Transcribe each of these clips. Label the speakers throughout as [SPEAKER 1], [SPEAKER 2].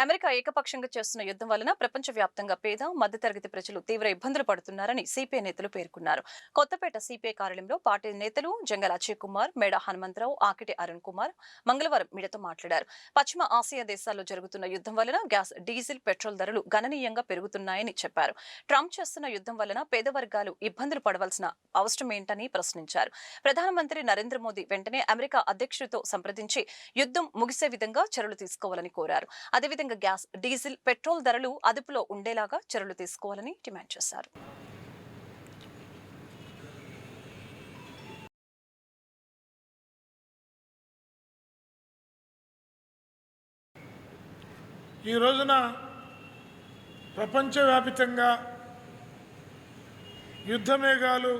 [SPEAKER 1] America ఏకపక్షంగా చేస్తున్న యుద్ధం వలన ప్రపంచవ్యాప్తంగా పేద మధ్యతరగతి ప్రజలు తీవ్ర ఇబ్బందులు పడుతున్నారని సిపిఐ నేతలు పేర్కొన్నారు. కొత్తపేట సిపిఐ కార్యాలయంలో పార్టీ నేతలు జంగల్ అజయ్ కుమార్, మేడ హనుమంతరావు, ఆకిటి అరుణ్ కుమార్ మంగళవారం మీడియాతో మాట్లాడారు. పశ్చిమ ఆసియా దేశాల్లో జరుగుతున్న యుద్ధం వలన గ్యాస్, డీజిల్, పెట్రోల్ ధరలు గణనీయంగా పెరుగుతున్నాయని చెప్పారు. ట్రంప్ చేస్తున్న యుద్ధం వలన పేద వర్గాలు ఇబ్బందులు పడవలసిన అవసరం ఏంటని ప్రశ్నించారు. ప్రధానమంత్రి నరేంద్ర మోదీ వెంటనే అమెరికా అధ్యక్షుడితో సంప్రదించి యుద్ధం ముగిసే విధంగా చర్యలు తీసుకోవాలని కోరారు. అదేవిధంగా గ్యాస్, డీజిల్, పెట్రోల్ ధరలు అదుపులో ఉండేలాగా చర్యలు తీసుకోవాలని డిమాండ్ చేశారు.
[SPEAKER 2] ఈ రోజున ప్రపంచవ్యాప్తంగా యుద్ధ మేఘాలు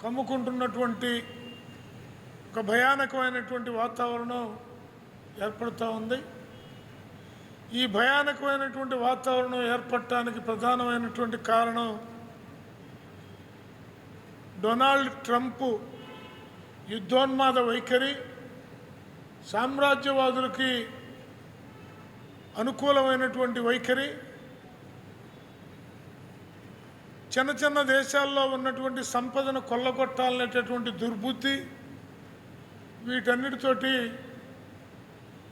[SPEAKER 2] కమ్ముకుంటున్నటువంటి ఒక భయానకమైనటువంటి వాతావరణం ఏర్పడుతూ ఉంది. ఈ భయానకమైనటువంటి వాతావరణం ఏర్పడటానికి ప్రధానమైనటువంటి కారణం డొనాల్డ్ ట్రంప్ యుద్ధోన్మాద వైఖరి, సామ్రాజ్యవాదులకి అనుకూలమైనటువంటి వైఖరి, చిన్న చిన్న దేశాల్లో ఉన్నటువంటి సంపదను కొల్లగొట్టాలనేటటువంటి దుర్బుద్ధి, వీటన్నిటితోటి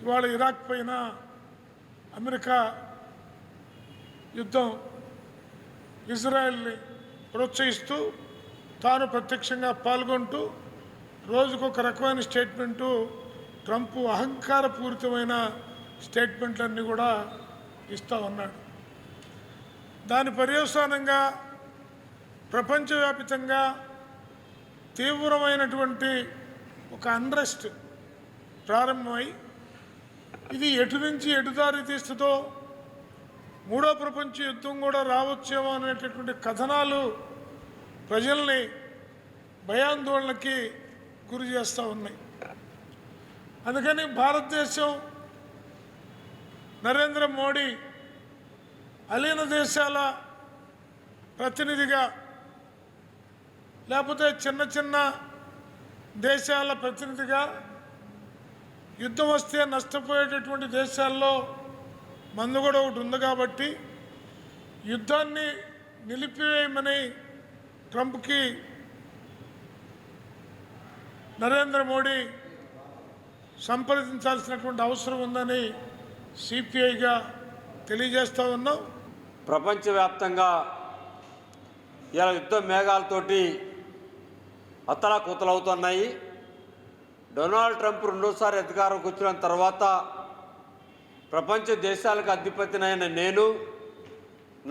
[SPEAKER 2] ఇవాళ ఇరాక్ పైన అమెరికా యుద్ధం ఇజ్రాయెల్ని ప్రోత్సహిస్తూ తాను ప్రత్యక్షంగా పాల్గొంటూ రోజుకొక రకమైన స్టేట్మెంటు, ట్రంప్ అహంకారపూరితమైన స్టేట్మెంట్లన్నీ కూడా ఇస్తూ ఉన్నాడు. దాని పర్యవసానంగా ప్రపంచవ్యాప్తంగా తీవ్రమైనటువంటి ఒక అన్రెస్ట్ ప్రారంభమై ఇది ఎటు నుంచి ఎటు దారి తీస్తుందో, మూడో ప్రపంచ యుద్ధం కూడా రావచ్చేమో అనేటటువంటి కథనాలు ప్రజల్ని భయాందోళనకి గురి చేస్తూ ఉన్నాయి. అందుకని భారతదేశం, నరేంద్ర మోడీ అలీన దేశాల ప్రతినిధిగా, లేకపోతే చిన్న చిన్న దేశాల ప్రతినిధిగా, యుద్ధం వస్తే నష్టపోయేటటువంటి దేశాల్లో మందు కూడా ఒకటి ఉంది కాబట్టి యుద్ధాన్ని నిలిపివేయమని ట్రంప్కి నరేంద్ర మోడీ సంప్రదించాల్సినటువంటి అవసరం ఉందని సిపిఐగా తెలియజేస్తూ ఉన్నాం.
[SPEAKER 3] ప్రపంచవ్యాప్తంగా ఇలా యుద్ధ మేఘాలతోటి అతలాకుతలవుతున్నాయి. డొనాల్డ్ ట్రంప్ రెండోసారి అధికారంకి వచ్చిన తర్వాత ప్రపంచ దేశాలకు అధిపతినైన నేను,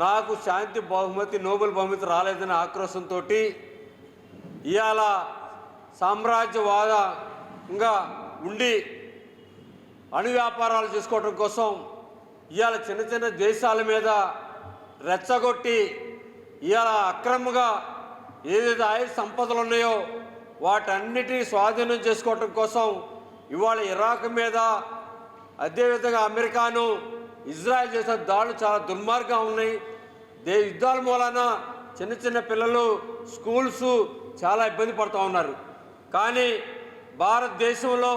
[SPEAKER 3] నాకు శాంతి బహుమతి, నోబెల్ బహుమతి రాలేదనే ఆక్రోశంతో ఇవాళ సామ్రాజ్యవాదంగా ఉండి అణు వ్యాపారాలు చేసుకోవడం కోసం ఇవాళ చిన్న చిన్న దేశాల మీద రెచ్చగొట్టి ఇవాళ అక్రమంగా ఏదైతే ఆయుధ సంపదలు ఉన్నాయో వాటన్నిటినీ స్వాధీనం చేసుకోవటం కోసం ఇవాళ ఇరాక్ మీద, అదేవిధంగా అమెరికాను, ఇజ్రాయెల్ చేసిన దాడులు చాలా దుర్మార్గంగా ఉన్నాయి. యుద్ధాల మూలాన చిన్న చిన్న పిల్లలు, స్కూల్స్ చాలా ఇబ్బంది పడుతూ ఉన్నారు. కానీ భారతదేశంలో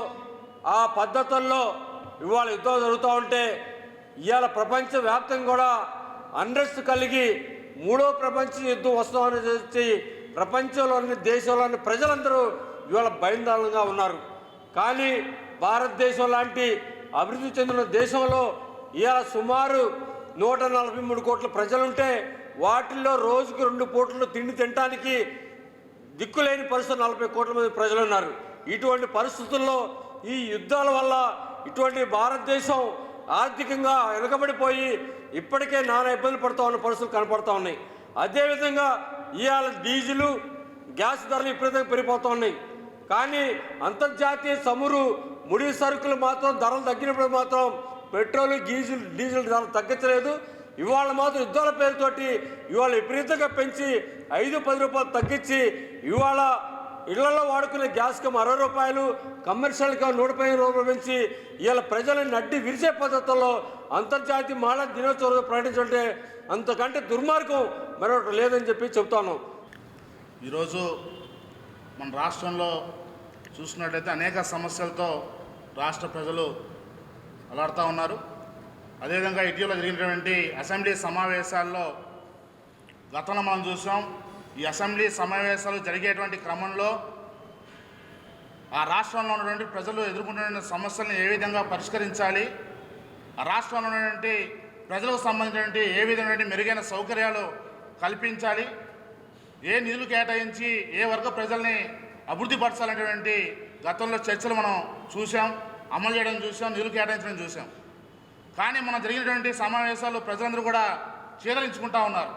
[SPEAKER 3] ఆ పద్ధతుల్లో ఇవాళ యుద్ధం జరుగుతూ ఉంటే ఇవాళ ప్రపంచవ్యాప్తంగా కూడా అన్రెస్ట్ కలిగి మూడో ప్రపంచ యుద్ధం వస్తామని వచ్చి ప్రపంచంలోని దేశంలోని ప్రజలందరూ ఇవాళ భయాందోళనగా ఉన్నారు. కానీ భారతదేశం లాంటి అభివృద్ధి చెందిన దేశంలో ఇవాళ సుమారు 143 కోట్ల ప్రజలుంటే వాటిల్లో రోజుకు 2 పూటలు తిండి తినడానికి దిక్కులేని పరిస్థితులు 40 కోట్ల మంది ప్రజలు ఉన్నారు. ఇటువంటి పరిస్థితుల్లో ఈ యుద్ధాల వల్ల ఇటువంటి భారతదేశం ఆర్థికంగా వెనుకబడిపోయి ఇప్పటికే నానా ఇబ్బందులు పడుతూ ఉన్న పరిస్థితులు కనపడుతూ ఉన్నాయి. అదేవిధంగా ఇవాళ డీజిలు, గ్యాస్ ధరలు విపరీతంగా పెరిగిపోతూ ఉన్నాయి. కానీ అంతర్జాతీయ చమురు, ముడి సరుకులు మాత్రం ధరలు తగ్గినప్పుడు మాత్రం పెట్రోల్, డీజిల్ ధరలు తగ్గించలేదు. ఇవాళ మాత్రం యుద్ధాల పేరుతోటి ఇవాళ విపరీతంగా పెంచి 5-10 రూపాయలు తగ్గించి ఇవాళ ఇళ్లలో వాడుకునే గ్యాస్కి 60 రూపాయలు, కమర్షియల్గా 115 రూపాయలు పెంచి ఇవాళ ప్రజలను అడ్డి విరిచే పద్ధతుల్లో అంతర్జాతీయ మహిళా దినోత్సవం ప్రకటించుంటే అంతకంటే దుర్మార్గం మరొకటి లేదని చెప్పి చెప్తాను.
[SPEAKER 4] ఈరోజు మన రాష్ట్రంలో చూసినట్లయితే అనేక సమస్యలతో రాష్ట్ర ప్రజలు అలాడుతూ ఉన్నారు. అదేవిధంగా ఇటీవల జరిగినటువంటి అసెంబ్లీ సమావేశాల్లో గతంలో మనం చూసాం. ఈ అసెంబ్లీ సమావేశాలు జరిగేటువంటి క్రమంలో ఆ రాష్ట్రంలో ఉన్నటువంటి ప్రజలు ఎదుర్కొంటున్న సమస్యలను ఏ విధంగా పరిష్కరించాలి, ఆ రాష్ట్రంలో ఉన్నటువంటి ప్రజలకు సంబంధించినటువంటి ఏ విధమైనటువంటి మెరుగైన సౌకర్యాలు కల్పించాలి, ఏ నిధులు కేటాయించి ఏ వర్గ ప్రజల్ని అభివృద్ధి పరచాలనేటువంటి గతంలో చర్చలు మనం చూసాం, అమలు చేయడం చూసాం, నిధులు కేటాయించడం చూసాం. కానీ మనం జరిగినటువంటి సమావేశాల్లో ప్రజలందరూ కూడా చీదరించుకుంటా ఉన్నారు.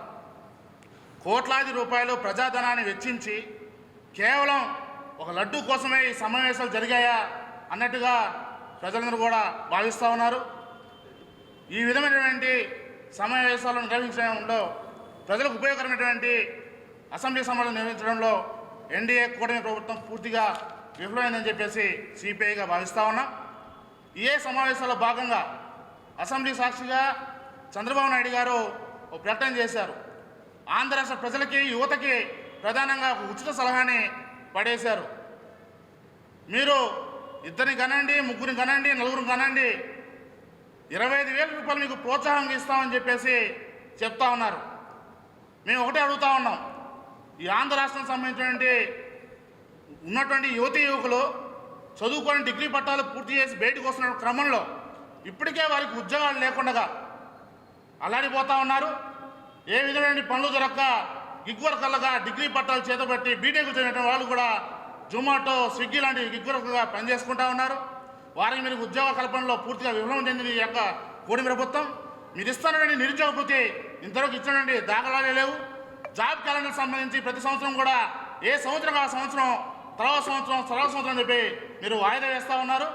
[SPEAKER 4] కోట్లాది రూపాయలు ప్రజాధనాన్ని వెచ్చించి కేవలం ఒక లడ్డూ కోసమే ఈ సమావేశాలు జరిగాయా అన్నట్టుగా ప్రజలందరూ కూడా భావిస్తూ ఉన్నారు. ఈ విధమైనటువంటి సమావేశాలను నిర్వహించడంలో ప్రజలకు ఉపయోగకరమైనటువంటి అసెంబ్లీ సమావేశాలు నిర్వహించడంలో ఎన్డీఏ కూటమి ప్రభుత్వం పూర్తిగా విఫలమైందని చెప్పేసి సిపిఐగా భావిస్తూ ఉన్నాం. ఏ సమావేశాల్లో భాగంగా అసెంబ్లీ సాక్షిగా చంద్రబాబు నాయుడు గారు ఒక ప్రకటన చేశారు. ఆంధ్ర రాష్ట్ర ప్రజలకి, యువతకి ప్రధానంగా ఒక ఉచిత సలహాని పడేశారు. మీరు ఇద్దరిని కనండి, ముగ్గురిని కనండి, నలుగురిని కనండి, 25,000 రూపాయలు మీకు ప్రోత్సాహం ఇస్తామని చెప్పేసి చెప్తా ఉన్నారు. మేము ఒకటే అడుగుతా ఉన్నాం, ఈ ఆంధ్ర రాష్ట్రం సంబంధించినటువంటి ఉన్నటువంటి యువతీ యువకులు చదువుకొని డిగ్రీ పట్టాలు పూర్తి చేసి బయటకు వస్తున్న క్రమంలో ఇప్పటికే వారికి ఉద్యోగాలు లేకుండా అల్లాడిపోతూ ఉన్నారు. ఏ విధమైన పనులు దొరక్క గిగ్ వర్కర్లుగా డిగ్రీ పట్టాలు చేతబట్టి బీటెక్ చదివిన వాళ్ళు కూడా జొమాటో, స్విగ్గీ లాంటి గిగ్ వర్కర్గా పనిచేసుకుంటూ ఉన్నారు. వారికి మీరు ఉద్యోగ కల్పనలో పూర్తిగా విఫలం చెందింది ఈ యొక్క కూటమి ప్రభుత్వం. మీరు ఇస్తున్నటువంటి నిరుద్యోగ భృతి ఇంతవరకు ఇచ్చినటువంటి దాఖలాలే లేవు. జాబ్ క్యాలెండర్ సంబంధించి ప్రతి సంవత్సరం కూడా ఏ సంవత్సరం ఆ సంవత్సరం తర్వాత సంవత్సరం చెప్పి మీరు వాయిదా వేస్తూ ఉన్నారు.